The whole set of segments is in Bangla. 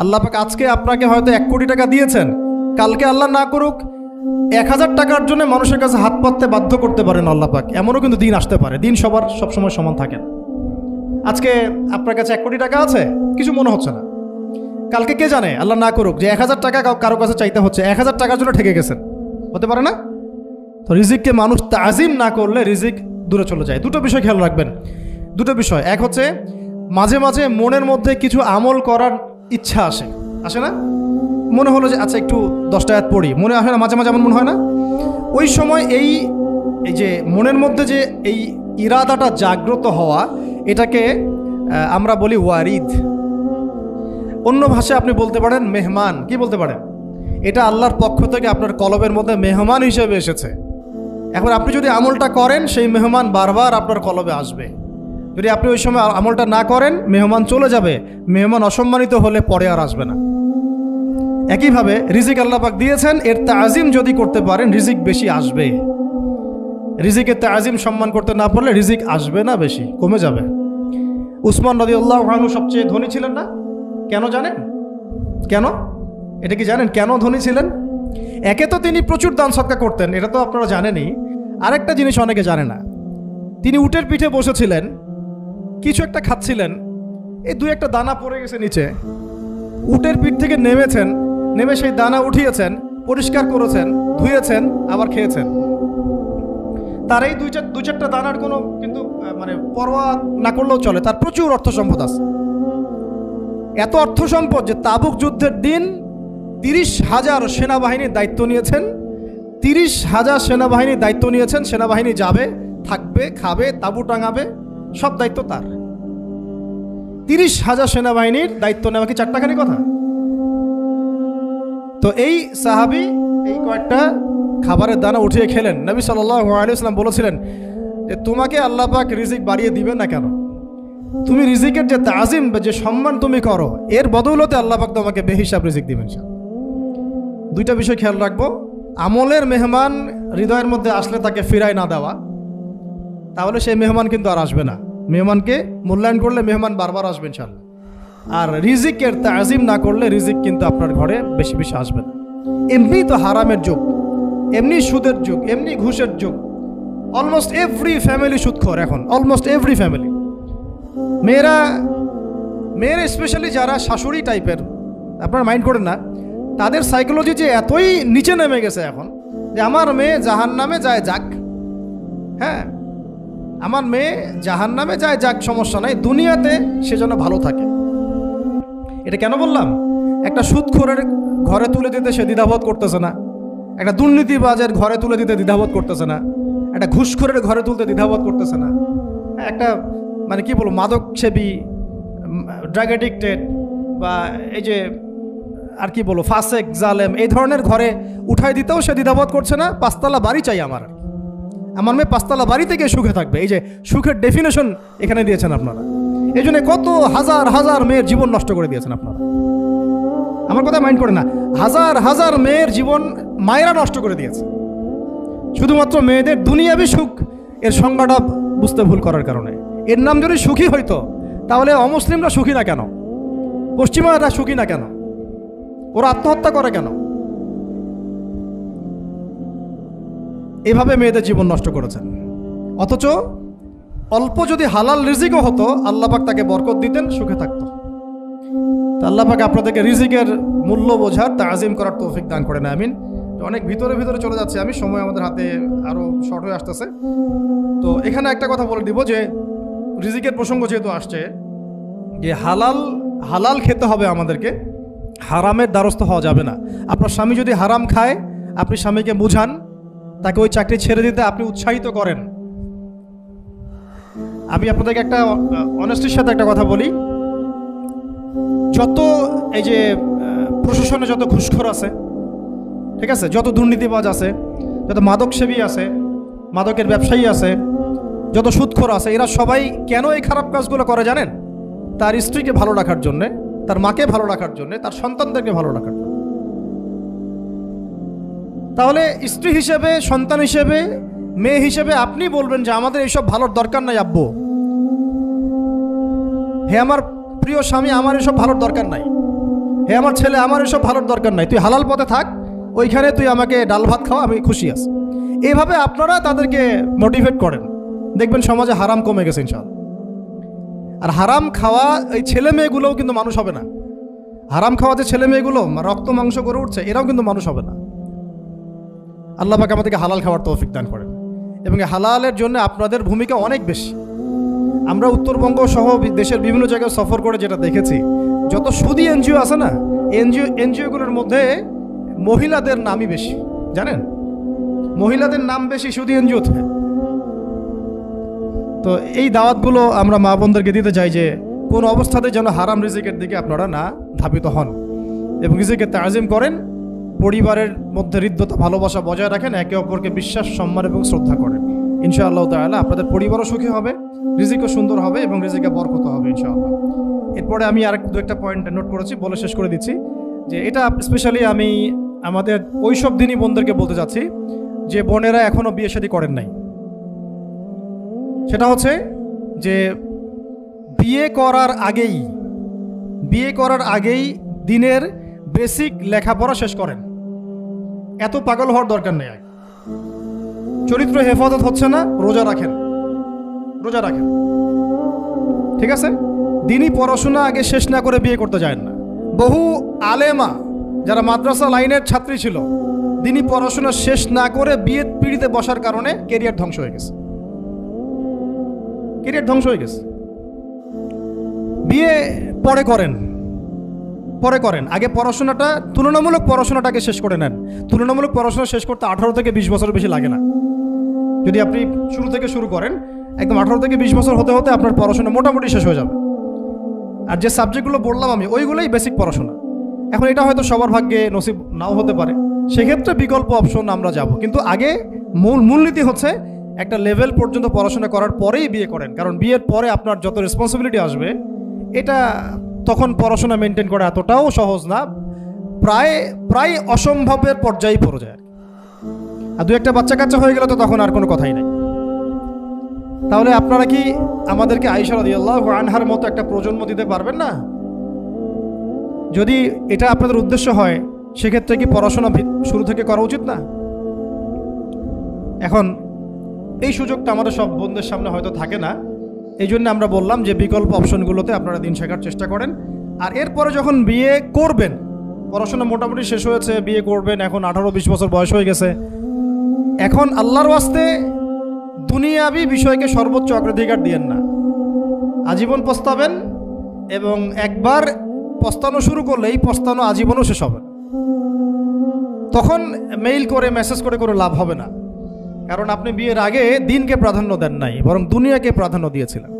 আল্লাহ পাক আজকে আপনাকে হয়তো 1 কোটি টাকা দিয়েছেন, কালকে আল্লাহ না করুক 1000 টাকার জন্য মানুষের কাছে হাত পাততে বাধ্য করতে পারেন আল্লাহ পাক। এমনও কিন্তু দিন আসতে পারে, দিন সবার সবসময় সমান থাকে না। আজকে আপনার কাছে 1 কোটি টাকা আছে, কিছু মনে হচ্ছে না। কালকে কে জানে, আল্লাহ না করুক, যে 1000 টাকা কারো কাছে চাইতে হচ্ছে, 1000 টাকার জন্য ঠেকে গেছেন, হতে পারে না? তো রিজিককে মানুষ তাজিম না করলে রিজিক দূরে চলে যায়। দুটো বিষয় খেয়াল রাখবেন, দুটো বিষয়। এক হচ্ছে মাঝে মাঝে মনের মধ্যে কিছু আমল করার ইচ্ছা আসে না? মনে হলো যে আচ্ছা একটু 10টা আয়াত পড়ি, মনে আসে না? মাঝে মাঝে এমন মনে হয় না? ওই সময় এই যে মনের মধ্যে যে এই ইরাদাটা জাগ্রত হওয়া, এটাকে আমরা বলি ওয়ারিদ। অন্য ভাষায় আপনি বলতে পারেন মেহমান। কি বলতে পারেন? এটা আল্লাহর পক্ষ থেকে আপনার কলবের মধ্যে মেহমান হিসেবে এসেছে। এখন আপনি যদি আমলটা করেন, সেই মেহমান বারবার আপনার কলবে আসবে। যদি আপনি ওই সময় আমলটা না করেন, মেহমান চলে যাবে, মেহমান অসম্মানিত হলে পরে আর আসবে না। একইভাবে রিজিক আল্লাহ পাক দিয়েছেন, এর তাজিম যদি করতে পারেন রিজিক বেশি আসবে। রিজিকের তাজিম সম্মান করতে না পারলে রিজিক আসবে না, বেশি কমে যাবে। উসমান রাদিয়াল্লাহু আনহু সবচেয়ে ধনী ছিলেন না? কেন জানেন? কেন? এটা কি জানেন কেন ধনী ছিলেন? একে তো তিনি প্রচুর দান সদকা করতেন, এটা তো আপনারা জানেনই। আরেকটা জিনিস অনেকে জানে না, তিনি উটের পিঠে বসেছিলেন, কিছু একটা খাচ্ছিলেন, এই 2-1টা দানা পড়ে গেছে নিচে। উটের পিঠ থেকে নেমেছেন, নেমে সেই দানা উঠিয়েছেন, পরিষ্কার করেছেন, ধুয়েছেন, আবার খেয়েছেন। তার এই 2-4টা দানার কোনো কিন্তু মানে পরোয়া না করলেও চলে, তার প্রচুর অর্থ সম্পদ আছে। এত অর্থ সম্পদ যে তাবুক যুদ্ধের দিন 30,000 সেনাবাহিনীর দায়িত্ব নিয়েছেন। 30,000 সেনাবাহিনীর দায়িত্ব নিয়েছেন। সেনাবাহিনী যাবে, থাকবে, খাবে, তাঁবু টাঙাবে, সব দায়িত্ব তার। 30,000 সেনাবাহিনীর দায়িত্ব নেওয়া কি চারটাখানি কথা? তো এই সাহাবী এই কয়েকটা খাবারের দানা উঠিয়ে খেলেন। নবী সাল্লাল্লাহু আলাইহি ওয়াসাল্লাম বলেছিলেন যে তোমাকে আল্লাহ পাক রিজিক বাড়িয়ে দিবেন না কেন? তুমি রিজিকের যে তাজিম বা যে সম্মান তুমি করো, এর বদৌলতে আল্লাহ পাক তোমাকে বেহিসাব রিজিক দিবেন। দুইটা বিষয় খেয়াল রাখবো। আমলের মেহমান হৃদয়ের মধ্যে আসলে তাকে ফিরায় না দেওয়া, তাহলে সেই মেহমান কিন্তু আর আসবে না। মেহমানকে মূল্যায়ন করলে মেহমান বারবার আসবে ইনশাআল্লাহ। আর রিজিকের তাজিম না করলে রিজিক কিন্তু আপনার ঘরে বেশি বেশি আসবে না। এমনি তো হারামের যুগ, এমনি সুদের যুগ, এমনি ঘুষের যুগ। অলমোস্ট এভরি ফ্যামিলি সুদখোর এখন, অলমোস্ট এভরি ফ্যামিলি। মেয়েরা স্পেশালি যারা শাশুড়ি টাইপের, আপনারা মাইন্ড করেন না, তাদের সাইকোলজি যে এতই নিচে নেমে গেছে এখন যে আমার মেয়ে জাহান্নামে যায় যাক। হ্যাঁ, আমার মেয়ে জাহান্নামে যায় যাক, সমস্যা নাই, দুনিয়াতে সে যেন ভালো থাকে। এটা কেন বললাম? একটা সুদখোরের ঘরে তুলে দিতে সে দ্বিধাবোধ করতেছে না, একটা দুর্নীতিবাজের ঘরে তুলে দিতে দ্বিধাবোধ করতেছে না, একটা ঘুষখোরের ঘরে তুলতে দ্বিধাবোধ করতেছে না, একটা মানে কি বলবো মাদকসেবী, ড্রাগ অ্যাডিক্টেড বা এই যে আর কি বলবো ফাসেক, জালেম, এই ধরনের ঘরে উঠাই দিতেও সে দ্বিধাবোধ করছে না। 5তলা বাড়ি চাই আমার মেয়ে 5তলা বাড়ি থেকে সুখে থাকবে। এই যে সুখের ডেফিনেশন এখানে দিয়েছেন আপনারা। এই জন্য কত হাজার হাজার মেয়ের জীবন নষ্ট করে দিয়েছেন আপনারা। আমার কথা মাইন্ড করে না, হাজার হাজার মেয়ের জীবন মায়েরা নষ্ট করে দিয়েছে, শুধুমাত্র মেয়েদের দুনিয়াবি সুখ এর সংজ্ঞাটা বুঝতে ভুল করার কারণে। এর নাম যদি সুখী হইতো, তাহলে অমুসলিমরা সুখী না কেন? পশ্চিমারা সুখী না কেন? ওরা আত্মহত্যা করে কেন? এভাবে মেয়েদের জীবন নষ্ট করেছেন। অথচ অল্প যদি হালাল রিজিকও হতো, আল্লাহ পাক তাকে বরকত দিতেন, সুখে থাকতো। তো আল্লাহ পাক আপনাদেরকে রিজিকের মূল্য বোঝার, তাজিম করার তৌফিক দান করেন, আমিন। অনেক ভিতরে চলে যাচ্ছে আমি, সময় আমাদের হাতে আরও শর্ট হয়ে আসতেছে। তো এখানে একটা কথা বলে দিব যে রিজিকের প্রসঙ্গ যেহেতু আসছে, যে হালাল খেতে হবে আমাদেরকে, হারামের দ্বারস্থ হওয়া যাবে না। আপনার স্বামী যদি হারাম খায়, আপনি স্বামীকে বুঝান, তাকে ওই চাকরি ছেড়ে দিতে আপনি উৎসাহিত করেন। আমি আপনাদেরকে একটা অনেস্টির সাথে একটা কথা বলি, যত এই যে প্রশাসনে যত ঘুষখোর আছে, ঠিক আছে, যত দুর্নীতিবাজ আছে, যত মাদকসেবী আছে, মাদকের ব্যবসায়ী আছে, যত সুদখোর আছে, এরা সবাই কেন এই খারাপ কাজগুলো করে জানেন? তার স্ত্রীকে ভালো রাখার জন্যে, তার মাকে ভালো রাখার জন্যে, তার সন্তানদেরকে ভালো রাখার জন্য। তাহলে স্ত্রী হিসেবে, সন্তান হিসেবে, মেয়ে হিসেবে আপনি বলবেন যে আমাদের এইসব ভালোর দরকার নাই আব্বু, হে আমার প্রিয় স্বামী, আমার এসব ভালোর দরকার নাই। হে আমার ছেলে, আমার এসব ভালোর দরকার নাই, তুই হালাল পথে থাক, ওইখানে তুই আমাকে ডাল ভাত খাওয়া, আমি খুশি আছি। এইভাবে আপনারা তাদেরকে মোটিভেট করেন, দেখবেন সমাজে হারাম কমে গেছে ইনশাআল্লাহ। আর হারাম খাওয়া এই ছেলে মেয়েগুলোও কিন্তু মানুষ হবে না। হারাম খাওয়া যে ছেলে মেয়েগুলো রক্ত মাংস করে উঠছে, এরাও কিন্তু মানুষ হবে না। আল্লাহ পাক আমাদেরকে হালাল খাওয়ার তৌফিক দান করেন, এবং হালালের জন্য আপনাদের ভূমিকা অনেক বেশি। আমরা উত্তরবঙ্গ সহ দেশের বিভিন্ন জায়গায় সফর করে যেটা দেখেছি, যত সুদী এনজিও আছে না, এনজিওগুলোর মধ্যে মহিলাদের নামই বেশি, জানেন? মহিলাদের নাম বেশি সুদী এনজিওতে। তো এই দাওয়াতগুলো আমরা মা বোনদেরকে দিতে চাই যে কোন অবস্থাতে যেন হারাম রিজিকের দিকে আপনারা না ধাবিত হন, এবং রিজিকে তাজিম করেন, পরিবারের মধ্যে হৃদ্যতা ভালোবাসা বজায় রাখেন, একে অপরকে বিশ্বাস, সম্মান এবং শ্রদ্ধা করেন। ইনশাআল্লাহ তাআলা আপনাদের পরিবারও সুখী হবে, রিজিকও সুন্দর হবে, এবং রিজিকে বরকত হবে ইনশাআল্লাহ। এরপরে আমি আর দু একটা পয়েন্ট নোট করেছি, বলে শেষ করে দিচ্ছি যে এটা স্পেশালি আমি আমাদের ওইসব দিনই বোনদেরকে বলতে চাচ্ছি যে বোনেরা এখনও বিয়ে শাদী করেন নাই। সেটা হচ্ছে যে বিয়ে করার আগেই দিনের বেসিক লেখাপড়া শেষ করেন। এত পাগল হওয়ার দরকার নেই। চরিত্র হেফাজত হচ্ছে না, রোজা রাখেন, ঠিক আছে? দিনই পড়াশোনা আগে শেষ না করে বিয়ে করতে যায় না। বহু আলেমা যারা মাদ্রাসা লাইনের ছাত্রী ছিল, দিনই পড়াশোনা শেষ না করে বিয়ের পিড়িতে বসার কারণে কেরিয়ার ধ্বংস হয়ে গেছে। বিয়ে পরে করেন, আগে পড়াশোনাটা, তুলনামূলক পড়াশোনাটাকে শেষ করে নেন। তুলনামূলক পড়াশোনা শেষ করতে 18 থেকে 20 বছর বেশি লাগে না। যদি আপনি শুরু থেকে শুরু করেন, একদম 18 থেকে 20 বছর হতে হতে আপনার পড়াশোনা মোটামুটি শেষ হয়ে যাবে। আর যে সাবজেক্টগুলো বললাম আমি, ওইগুলোই বেসিক পড়াশোনা। এখন এটা হয়তো সবার ভাগ্যে নসিব নাও হতে পারে, সেক্ষেত্রে বিকল্প অপশন আমরা যাব। কিন্তু আগে মূলনীতি হচ্ছে একটা লেভেল পর্যন্ত পড়াশোনা করার পরেই বিয়ে করেন, কারণ বিয়ের পরে আপনার যত রেসপন্সিবিলিটি আসবে, এটা তখন পড়াশোনা মেনটেন করা এতটাও সহজ না, প্রায় অসম্ভবের পর্যায়ে পড়ে যায়। আর দু একটা বাচ্চা কাচ্চা হয়ে গেলে তো তখন আর কোনো কথাই নাই। তাহলে আপনারা কি আমাদেরকে আয়েশা রাদিয়াল্লাহু আনহার মতো একটা প্রজন্ম দিতে পারবেন না? যদি এটা আপনাদের উদ্দেশ্য হয়, সেক্ষেত্রে কি পড়াশোনা শুরু থেকে করা উচিত না? এখন এই সুযোগটা আমাদের সব বোনদের সামনে হয়তো থাকে না, এই জন্য আমরা বললাম যে বিকল্প অপশনগুলোতে আপনারা দিন শেখার চেষ্টা করেন। আর এরপরে যখন বিয়ে করবেন, পড়াশোনা মোটামুটি শেষ হয়েছে, বিয়ে করবেন, এখন 18-20 বছর বয়স হয়ে গেছে, এখন আল্লাহর ওয়াস্তে দুনিয়াবি বিষয়কে সর্বোচ্চ অগ্রাধিকার দিয়েন না। আজীবন পস্তাবেন, এবং একবার পস্তানো শুরু করলে এই পস্তানো আজীবনও শেষ হবে। তখন মেইল করে মেসেজ করে কোনো লাভ হবে না, কারণ আপনি বিয়ের আগে দিনকে প্রাধান্য দেন নাই, বরং দুনিয়াকে প্রাধান্য দিয়েছিলেন।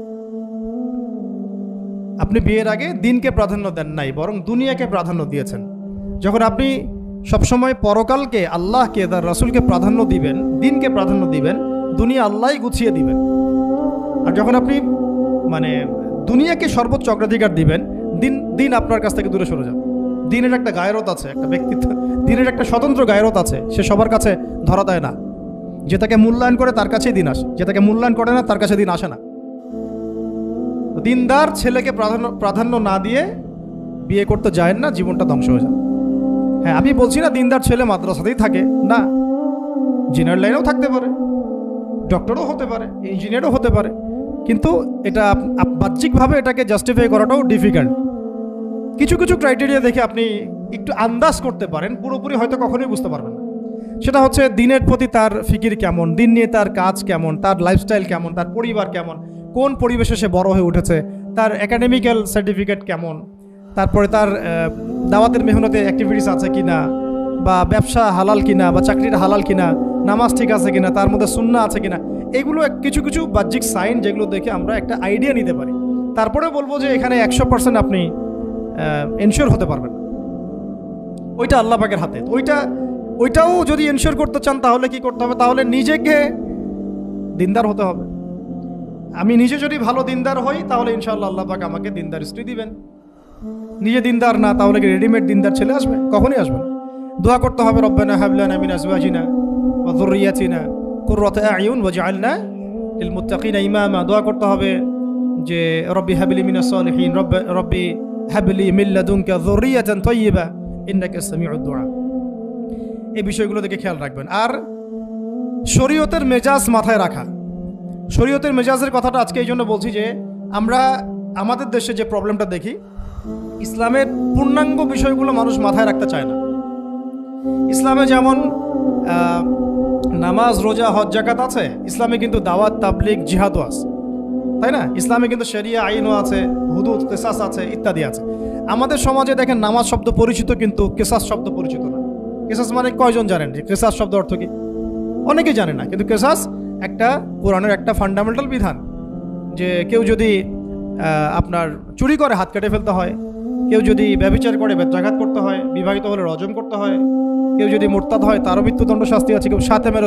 আপনি বিয়ের আগে দিনকে প্রাধান্য দেন নাই, বরং দুনিয়াকে প্রাধান্য দিয়েছেন। যখন আপনি সবসময় পরকালকে, আল্লাহকে, তার রাসূলকে প্রাধান্য দিবেন, দিনকে প্রাধান্য দিবেন, দুনিয়া আল্লাহই গুছিয়ে দিবেন। আর যখন আপনি দুনিয়াকে সর্বোচ্চ অগ্রাধিকার দিবেন, দিন আপনার কাছ থেকে দূরে সরে যাবে। দিনের একটা গায়রত আছে, একটা ব্যক্তিত্ব, দিনের একটা স্বতন্ত্র গায়রত আছে, সে সবার কাছে ধরা দেয় না। যে তাকে মূল্যায়ন করে তার কাছেই দিন আসে, যে তাকে মূল্যায়ন করে না তার কাছে দিন আসে না। দিনদার ছেলেকে প্রাধান্য না দিয়ে বিয়ে করতে যায় না, জীবনটা ধ্বংস হয়ে যায়। হ্যাঁ, আমি বলছি না দিনদার ছেলে মাদ্রাসাতেই থাকে, না, ইঞ্জিনিয়ার লাইনেও থাকতে পারে, ডক্টরও হতে পারে, ইঞ্জিনিয়ারও হতে পারে, কিন্তু এটা বাহ্যিকভাবে এটাকে জাস্টিফাই করাটাও ডিফিকাল্ট। কিছু ক্রাইটেরিয়া দেখে আপনি একটু আন্দাজ করতে পারেন, পুরোপুরি হয়তো কখনোই বুঝতে পারবেন না। সেটা হচ্ছে দিনের প্রতি তার ফিকির কেমন, দিন নিয়ে তার কাজ কেমন, তার লাইফস্টাইল কেমন, তার পরিবার কেমন, কোন পরিবেশে সে বড় হয়ে উঠেছে, তার একাডেমিক্যাল সার্টিফিকেট কেমন, তারপরে তার দাওয়াতের মেহনতে অ্যাক্টিভিটিস আছে কিনা, বা ব্যবসা হালাল কিনা, বা চাকরিটা হালাল কিনা, নামাজ ঠিক আছে কিনা, তার মধ্যে সুন্নাহ আছে কিনা। এগুলো কিছু বাহ্যিক সাইন যেগুলো দেখে আমরা একটা আইডিয়া নিতে পারি। তারপরে বলবো যে এখানে 100% আপনি এনশিওর হতে পারবেন, ওইটা আল্লাহ পাকের হাতে। ওইটাও যদি এনশিওর করতে চান তাহলে কি করতে হবে? তাহলে নিজেকে দিনদার হতে হবে। আমি নিজে যদি ভালো দিনদার হই তাহলে ইনশাআল্লাহ আল্লাহ পাক আমাকে দিনদার স্ত্রী দিবেন। নিজে দিনদার না, তাহলে কি রেডিমেড দিনদার ছেলে আসবে? কখনই আসবে না। দোয়া করতে হবে, রব্বানা হাব লানা মিন আজওয়াজিনা ওয়া যুররিয়াতিনা কুররাতা আ'য়ুন ওয়াজআলনা লিল মুত্তাকিনা ইমামা। দোয়া করতে হবে যে রব্বি হাবলি মিনাস সালিহিন, রব্বি হাবলি মিন লাদুনকা যুররিয়াতান তাইয়্যিবা ইন্নাকা সামিউদ দুআ। এই বিষয়গুলো দিকে খেয়াল রাখবেন। আর শরীয়তের মেজাজ মাথায় রাখা। শরীয়তের মেজাজের কথাটা আজকে এই জন্য বলছি যে আমরা আমাদের দেশে যে প্রবলেমটা দেখি, ইসলামের পূর্ণাঙ্গ বিষয়গুলো মানুষ মাথায় রাখতে চায় না। ইসলামে যেমন নামাজ, রোজা, হজ, যাকাত আছে, ইসলামে কিন্তু দাওয়াত, তাবলিগ, জিহাদও আছে, তাই না? ইসলামে কিন্তু শরিয়া আইনও আছে, হুদুদ, কিসাস আছে, ইত্যাদি আছে। আমাদের সমাজে দেখেন নামাজ শব্দ পরিচিত কিন্তু কিসাস শব্দ পরিচিত না। কিসাস মানে কয়জন জানেন যে কিসাস শব্দ অর্থ কি? অনেকেই জানে না। কিন্তু কিসাস একটা কোরআনের একটা ফান্ডামেন্টাল বিধান যে কেউ যদি আপনার চুরি করে হাত কেটে ফেলতে হয়, কেউ যদি ব্যভিচার করে বেত্রাঘাত করতে হয়, বিবাহিত হলে রজম করতে হয়, কেউ যদি মোরতাদ হয় তারও মৃত্যুদণ্ড শাস্তি আছে, কেউ সাতেমে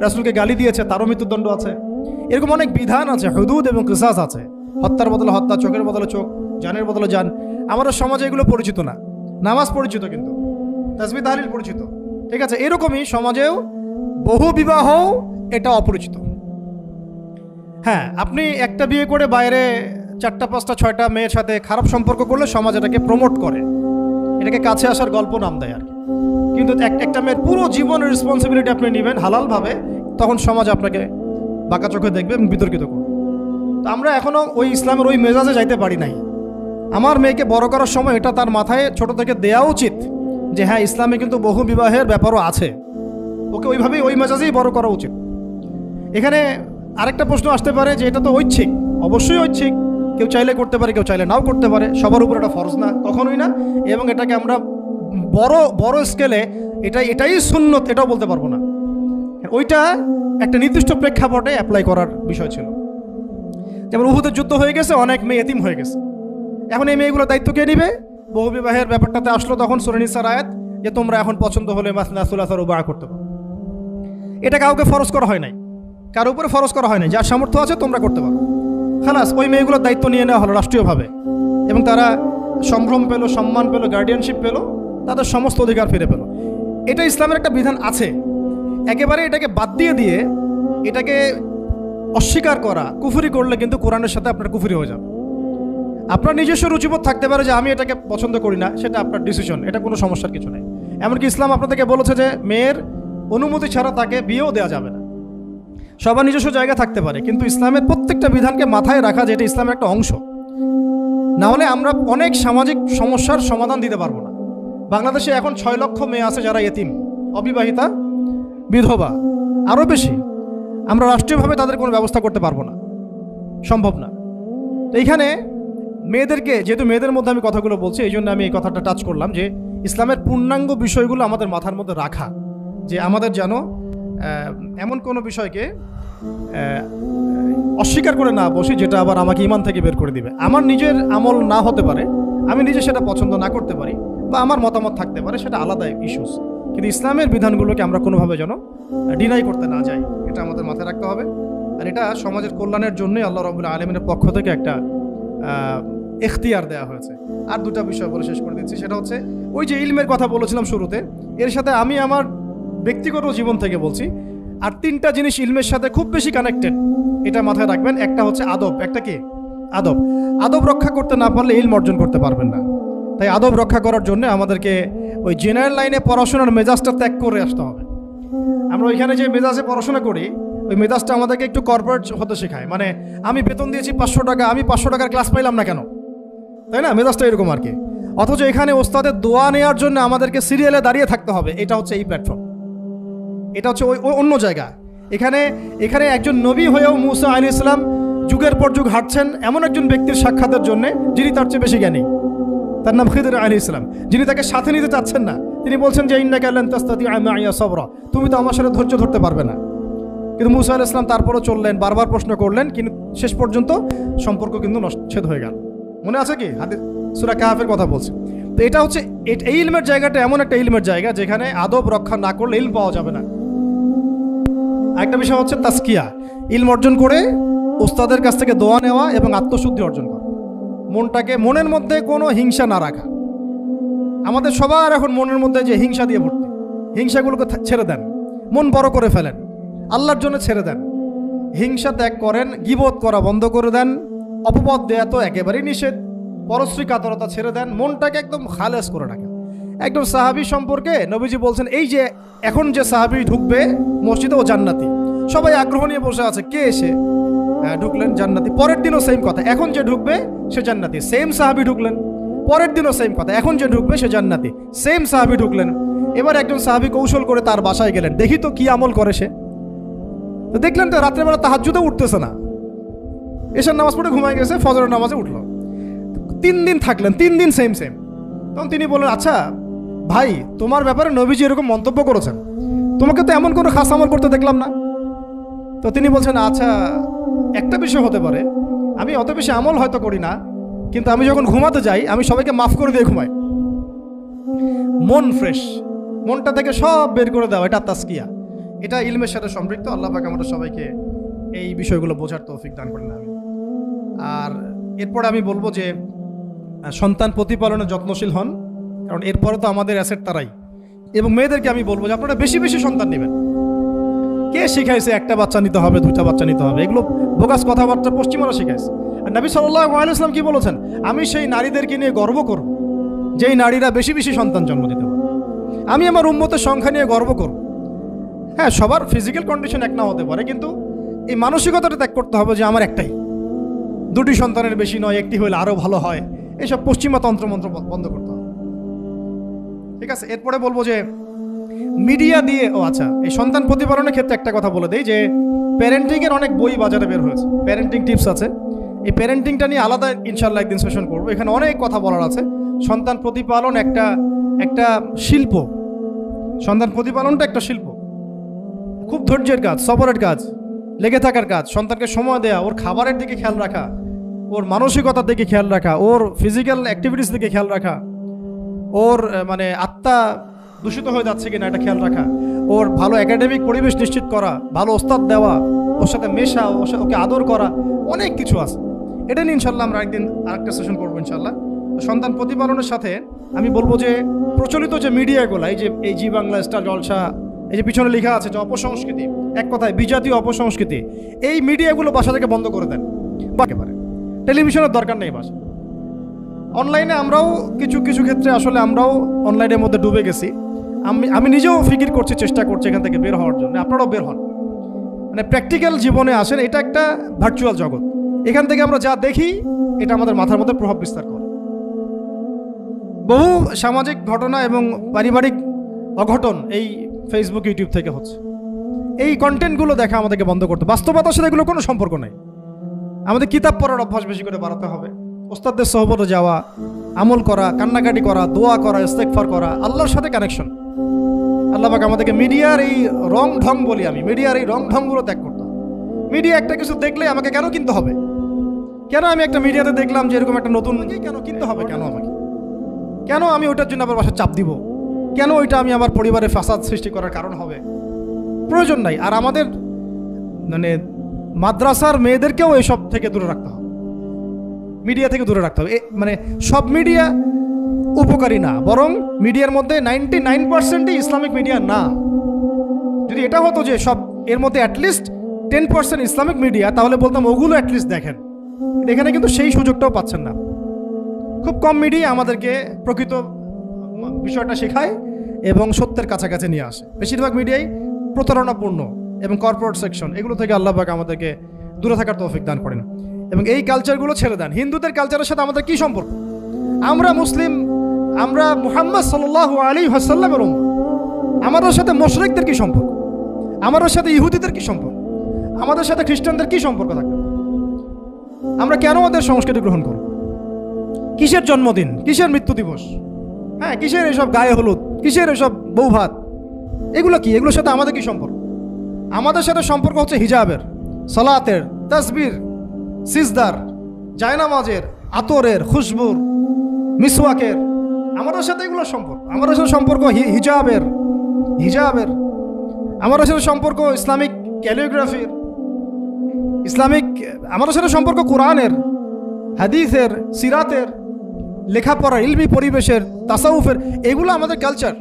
রাসূলকে গালি দিয়েছে তারও মৃত্যুদণ্ড আছে। এরকম অনেক বিধান আছে, হুদুদ এবং কিসাস আছে। হত্যার বদলে হত্যা, চোখের বদলে চোখ, জানের বদলে জান। আমাদের সমাজে এগুলো পরিচিত না। নামাজ পরিচিত কিন্তু, তাসবিহ তাহলিল পরিচিত, ঠিক আছে? এরকমই সমাজেও বহু বিবাহ এটা অপরিচিত। হ্যাঁ, আপনি একটা বিয়ে করে বাইরে 4টা 5টা 6টা মেয়ের সাথে খারাপ সম্পর্ক করলে সমাজ এটাকে প্রমোট করে, এটাকে কাছে আসার গল্প নাম দেয় আর কি। কিন্তু একটা মেয়ের পুরো জীবনের রেসপন্সিবিলিটি আপনি নেবেন হালালভাবে, তখন সমাজ আপনাকে বাঁকা চোখে দেখবে এবং বিতর্কিত করবে। তো আমরা এখনও ওই ইসলামের ওই মেজাজে যাইতে পারি নাই। আমার মেয়েকে বড় করার সময় এটা তার মাথায় ছোট থেকে দেওয়া উচিত যে হ্যাঁ, ইসলামে কিন্তু বহু বিবাহের ব্যাপারও আছে, ওকে ওইভাবেই ওই মেজাজেই বড় করা উচিত। এখানে আরেকটা প্রশ্ন আসতে পারে যে এটা তো ঐচ্ছিক। অবশ্যই ঐচ্ছিক, কেউ চাইলে করতে পারে, কেউ চাইলে নাও করতে পারে, সবার উপর এটা ফরজ না, কখনোই না। এবং এটাকে আমরা বড় স্কেলে এটাই সুন্নত এটাও বলতে পারবো না। ওইটা একটা নির্দিষ্ট প্রেক্ষাপটে অ্যাপ্লাই করার বিষয় ছিল। যেমন উহুদের যুদ্ধ হয়ে গেছে, অনেক মেয়ে এতিম হয়ে গেছে, এখন এই মেয়েগুলোর দায়িত্ব কে নিবে? বহু বিবাহের ব্যাপারটাতে আসলো তখন সূরা নিসার আয়াত যে তোমরা এখন পছন্দ হলে মাসনা সুলাসা রুবা করতে পারো। এটা কাউকে ফরজ করা হয় নাই, কারো উপরে ফরজ করা হয় নাই। যার সামর্থ্য আছে তোমরা করতে পারো, খালাস। ওই মেয়েগুলোর দায়িত্ব নিয়ে নেওয়া হলো রাষ্ট্রীয়ভাবে, এবং তারা সম্ভ্রম পেল, সম্মান পেল, গার্ডিয়ানশিপ পেল, তাদের সমস্ত অধিকার ফিরে পেল। এটা ইসলামের একটা বিধান আছে। একেবারে এটাকে বাদ দিয়ে এটাকে অস্বীকার করা, কুফরি করলে কিন্তু কোরআনের সাথে আপনার কুফরি হয়ে যাবে। আপনার নিজস্ব রুচিবোধ থাকতে পারে যে আমি এটাকে পছন্দ করি না, সেটা আপনার ডিসিশন, এটা কোনো সমস্যার কিছু নেই। এমনকি ইসলাম আপনাদেরকে বলেছে যে মেয়ের অনুমতি ছাড়া তাকে বিয়েও দেওয়া যাবে না। সবার নিজস্ব জায়গা থাকতে পারে, কিন্তু ইসলামের প্রত্যেকটা বিধানকে মাথায় রাখা যে এটা ইসলামের একটা অংশ। না হলে আমরা অনেক সামাজিক সমস্যার সমাধান দিতে পারবো না। বাংলাদেশে এখন 6 লক্ষ মেয়ে আছে যারা এতিম, অবিবাহিতা, বিধবা, আরও বেশি। আমরা রাষ্ট্রীয়ভাবে তাদের কোনো ব্যবস্থা করতে পারবো না, সম্ভব না। তো এইখানে মেয়েদেরকে, যেহেতু মেয়েদের মধ্যে আমি কথাগুলো বলছি, এই জন্য আমি এই কথাটা টাচ করলাম যে ইসলামের পূর্ণাঙ্গ বিষয়গুলো আমাদের মাথার মধ্যে রাখা, যে আমাদের যেন এমন কোনো বিষয়কে অস্বীকার করে না বসি যেটা আবার আমাকে ইমান থেকে বের করে দিবে। আমার নিজের আমল না হতে পারে, আমি নিজে সেটা পছন্দ না করতে পারি, বা আমার মতামত থাকতে পারে, সেটা আলাদা ইস্যুস। কিন্তু ইসলামের বিধানগুলোকে আমরা কোনোভাবে যেন ডিনাই করতে না যাই, এটা আমাদের মাথায় রাখতে হবে। আর এটা সমাজের কল্যাণের জন্যই আল্লাহ রাব্বুল আলামিনের পক্ষ থেকে একটা এখতিয়ার দেওয়া হয়েছে। আর 2টা বিষয় বলে শেষ করে দিচ্ছি, সেটা হচ্ছে ওই যে ইলমের কথা বলেছিলাম শুরুতে, এর সাথে আমি আমার ব্যক্তিগত জীবন থেকে বলছি আর 3টা জিনিস ইলমের সাথে খুব বেশি কানেক্টেড, এটা মাথায় রাখবেন। একটা হচ্ছে আদব। একটা কি? আদব। আদব রক্ষা করতে না পারলে ইলম অর্জন করতে পারবেন না। তাই আদব রক্ষা করার জন্য আমাদেরকে ওই জেনারেল লাইনে পড়াশোনার মেজাজটা ত্যাগ করে আসতে হবে। আমরা ওইখানে যে মেজাজে পড়াশোনা করি, ওই মেজাজটা আমাদেরকে একটু কর্পোরেট হতে শেখায়। মানে আমি বেতন দিয়েছি 500 টাকা, আমি 500 টাকার ক্লাস পাইলাম না কেন, তাই না? মেজাজটা এরকম আর কি। অথচ এখানে ওস্তাদের দোয়া নেওয়ার জন্য আমাদেরকে সিরিয়ালে দাঁড়িয়ে থাকতে হবে। এটা হচ্ছে এই প্ল্যাটফর্ম, এটা হচ্ছে ওই অন্য জায়গা। এখানে একজন নবী হয়েও মুসা আলাইহিস সালাম যুগের পর যুগ হাঁটছেন এমন একজন ব্যক্তির সাক্ষাতের জন্য যিনি তার চেয়ে বেশি জ্ঞানী। তার নাম খিদর আলাইহিস সালাম, যিনি তাকে সাথে নিতে চাচ্ছেন না। তিনি বলছেন যে ইন্নাকা লান তাসতাতিআ মাইয়া সাবরা, তুমি তো আমার সাথে ধৈর্য ধরতে পারবে না। কিন্তু মুসা আলাইহিস সালাম তারপরও চললেন, বারবার প্রশ্ন করলেন, কিন্তু শেষ পর্যন্ত সম্পর্ক কিন্তু নচ্ছেদ হয়ে গেল। মনে আছে কি? হাদিস সূরা কাহফের কথা বলছি। তো এটা হচ্ছে এই ইলমের জায়গাটা এমন একটা ইলমের জায়গা যেখানে আদব রক্ষা না করলে ইলম পাওয়া যাবে না। আরেকটা বিষয় হচ্ছে তাসকিয়া, ইলম অর্জন করে ওস্তাদের কাছ থেকে দোয়া নেওয়া এবং আত্মশুদ্ধি অর্জন করা। মনের মধ্যে কোনো হিংসা না রাখা। আমাদের সবার এখন মনের মধ্যে যে হিংসা দিয়ে ভর্তি, হিংসাগুলোকে ছেড়ে দেন, মন বড় করে ফেলেন, আল্লাহর জন্য ছেড়ে দেন, হিংসা ত্যাগ করেন, গীবত করা বন্ধ করে দেন, অপবাদ দেয়া তো একেবারেই নিষেধ, পরশ্রী কাতরতা ছেড়ে দেন, মনটাকে একদম খালেস করে রাখেন। একদম সাহাবী সম্পর্কে নবীজি বলছেন, এই যে এখন যে সাহাবী ঢুকবে মসজিদে ও জান্নাতি, সবাই আগ্রহ নিয়ে বসে আছে, কে এসে ঢুকলেন জান্নাতি। পরের দিনও সেম কথা, এখন যে ঢুকবে সে জান্নাতি। সেম সাহাবী ঢুকলেন, পরের দিনও সেম কথা, এখন যে ঢুকবে সে জান্নাতি। সেম সাহাবী ঢুকলেন। এবার একজন সাহাবী কৌশল করে তার বাসায় গেলেন, দেখি তো কি আমল করে সে। তো দেখলেন তো রাত্রেবেলা তাহাজ্জুদে উঠতেছে না, এশার নামাজ পড়ে ঘুমায় গেছে, ফজরের নামাজে উঠলো। 3 দিন থাকলেন, 3 দিন সেম। তখন তিনি বললেন, আচ্ছা ভাই, তোমার ব্যাপারে নবীজি এরকম মন্তব্য করেছেন, তোমাকে তো এমন কোনো খাস আমল করতে দেখলাম না। তো তিনি বলছেন, আচ্ছা একটা বিষয় হতে পারে, আমি অত বেশি আমল হয়তো করি না, কিন্তু আমি যখন ঘুমাতে যাই আমি সবাইকে মাফ করে দিয়ে ঘুমাই। মন ফ্রেশ, মনটা থেকে সব বের করে দেওয়া, এটা তাসকিয়া, এটা ইলমের সাথে সম্পৃক্ত। আল্লাহ পাক আমাদের সবাইকে এই বিষয়গুলো বোঝার তৌফিক দান করেন। আমি আর এরপর আমি বলবো যে সন্তান প্রতিপালনে যত্নশীল হন, কারণ এরপরে তো আমাদের অ্যাসেট তারাই। এবং মেয়েদেরকে আমি বলবো যে আপনারা বেশি বেশি সন্তান নেবেন। কে শিখাইছে একটা বাচ্চা নিতে হবে, 2টা বাচ্চা নিতে হবে? এগুলো বোগাস কথাবার্তা পশ্চিমারা শিখাইছে। আর নবী সাল্লাল্লাহু আলাইহি ওয়াসাল্লাম কি বলেছেন? আমি সেই নারীদেরকে নিয়ে গর্ব করব যেই নারীরা বেশি বেশি সন্তান জন্ম দিতে পারে। আমি আমার উম্মতের সংখ্যা নিয়ে গর্ব করব। হ্যাঁ, সবার ফিজিক্যাল কন্ডিশন এক না হতে পারে, কিন্তু এই মানসিকতাটা ত্যাগ করতে হবে যে আমার একটাই, 2টি সন্তানের বেশি নয়, একটি হলে আরও ভালো হয়। এইসব পশ্চিমা তন্ত্রমন্ত্র বন্ধ করতে হবে। ঠিক আছে, এরপরে বলবো যে মিডিয়া দিয়ে, আচ্ছা, এই সন্তান প্রতিপালনের ক্ষেত্রে একটা কথা বলে দেই যে প্যারেন্টিংয়ের অনেক বই বাজারে বের হয়েছে, প্যারেন্টিং টিপস আছে। এই প্যারেন্টিংটা নিয়ে আলাদা ইনশাল্লাহ একদিন সেশন করবো, এখানে অনেক কথা বলার আছে। সন্তান প্রতিপালন একটা শিল্প, সন্তান প্রতিপালনটা একটা শিল্প, খুব ধৈর্যের কাজ, সবরের কাজ, লেগে থাকার কাজ। সন্তানকে সময় দেওয়া, ওর খাবারের দিকে খেয়াল রাখা, ওর মানসিকতার দিকে খেয়াল রাখা, ওর ফিজিক্যাল অ্যাক্টিভিটিস দিকে খেয়াল রাখা, ওর মানে আত্মা দূষিত হয়ে যাচ্ছে কিনা এটা খেয়াল রাখা, ওর ভালো একাডেমিক পরিবেশ নিশ্চিত করা, ভালো ওস্তাদ দেওয়া, ওর সাথে মেশা, ওকে আদর করা, অনেক কিছু আছে। এটা নিয়ে ইনশাল্লাহ আমরা একদিন আরেকটা সেশন করবো ইনশাল্লাহ। সন্তান প্রতিপালনের সাথে আমি বলবো যে প্রচলিত যে মিডিয়াগুলো, এই জি বাংলা, স্টার জলসা, এই যে পিছনে লেখা আছে যে অপসংস্কৃতি, এক কথায় বিজাতীয় অপসংস্কৃতি, এই মিডিয়াগুলো বাসা থেকে বন্ধ করে দেন। একেবারে টেলিভিশনের দরকার নেই বাসা। অনলাইনে আমরাও কিছু কিছু ক্ষেত্রে আসলে আমরাও অনলাইনের মধ্যে ডুবে গেছি। আমি নিজেও ফিকির করছি, চেষ্টা করছি এখান থেকে বের হওয়ার জন্য। আপনারাও বের হন, মানে প্র্যাকটিক্যাল জীবনে আসেন। এটা একটা ভার্চুয়াল জগৎ, এখান থেকে আমরা যা দেখি এটা আমাদের মাথার মধ্যে প্রভাব বিস্তার করে। বহু সামাজিক ঘটনা এবং পারিবারিক অঘটন এই ফেসবুক, ইউটিউব থেকে হচ্ছে। এই কন্টেন্টগুলো দেখা আমাদেরকে বন্ধ করতে, বাস্তবতার সাথে এগুলো কোনো সম্পর্ক নেই। আমাদের কিতাব পড়ার অভ্যাস বেশি করে বাড়াতে হবে, ওস্তাদদের সহবতে যাওয়া, আমল করা, কান্নাকাটি করা, দোয়া করা, ইস্তেগফার করা, আল্লাহর সাথে কানেকশন। আল্লাহ পাক আমাদেরকে মিডিয়ার এই রং ঢং, বলি আমি, মিডিয়ার এই রং ঢংগুলো ত্যাগ করতে হবে। মিডিয়া একটা কিছু দেখলে আমাকে কেন কিনতে হবে? কেন আমি একটা মিডিয়াতে দেখলাম যে এরকম একটা নতুন, কেন কিনতে হবে? কেন আমাকে, কেন আমি ওইটার জন্য আবার বাসায় চাপ দিব? কেন ওইটা আমি আমার পরিবারে ফাসাদ সৃষ্টি করার কারণ হবে? প্রয়োজন নাই। আর আমাদের মানে মাদ্রাসার মেয়েদেরকেও এসব থেকে দূরে রাখতে হবে, মিডিয়া থেকে দূরে রাখতে হবে। মানে সব মিডিয়া উপকারী না, বরং মিডিয়ার মধ্যে 99%ই ইসলামিক মিডিয়া না। যদি এটা হতো যে সব এর মধ্যে অ্যাটলিস্ট 10% ইসলামিক মিডিয়া, তাহলে বলতাম ওগুলো অ্যাটলিস্ট দেখেন। এখানে কিন্তু সেই সুযোগটাও পাচ্ছেন না। খুব কম মিডিয়া আমাদেরকে প্রকৃত বিষয়টা শেখায় এবং সত্যের কাছাকাছি নিয়ে আসে। বেশিরভাগ মিডিয়াই প্রতারণাপূর্ণ এবং কর্পোরেট সেকশন, এগুলো থেকে আল্লাহ পাক আমাদেরকে দূরে থাকার তৌফিক দান করেন। এবং এই কালচারগুলো ছেড়ে দেন। হিন্দুদের কালচারের সাথে আমাদের কি সম্পর্ক? আমরা মুসলিম, আমরা মুহাম্মদ সাল্লাল্লাহু আলাইহি ওয়াসাল্লামের উম্মত। আমাদের সাথে মুশরিকদের কি সম্পর্ক? আমাদের সাথে ইহুদিদের কি সম্পর্ক? আমাদের সাথে খ্রিস্টানদের কি সম্পর্ক থাকবে? আমরা কেন ওদের সংস্কৃতি গ্রহণ করব? কিসের জন্মদিন, কিসের মৃত্যু দিবস, হ্যাঁ, কিসের এসব গায়ে হলুদ, কিসের এসব বৌভাত, এগুলো কি? এগুলোর সাথে আমাদের কি সম্পর্ক? আমাদের সাথে সম্পর্ক হচ্ছে হিজাবের, সালাতের, তাসবির, সিজদার, জায়নামাজের, আতরের, খুশবুর, মিসওয়াকের। আমাদের সাথে এগুলো সম্পর্ক। আমাদের সাথে সম্পর্ক হিজাবের, আমাদের সাথে সম্পর্ক ইসলামিক ক্যালিগ্রাফির, ইসলামিক, আমাদের সাথে সম্পর্ক কোরআনের, হাদিসের, সিরাতের, লেখাপড়ার, ইলমি পরিবেশের, তাসাউফের। এগুলো আমাদের কালচার।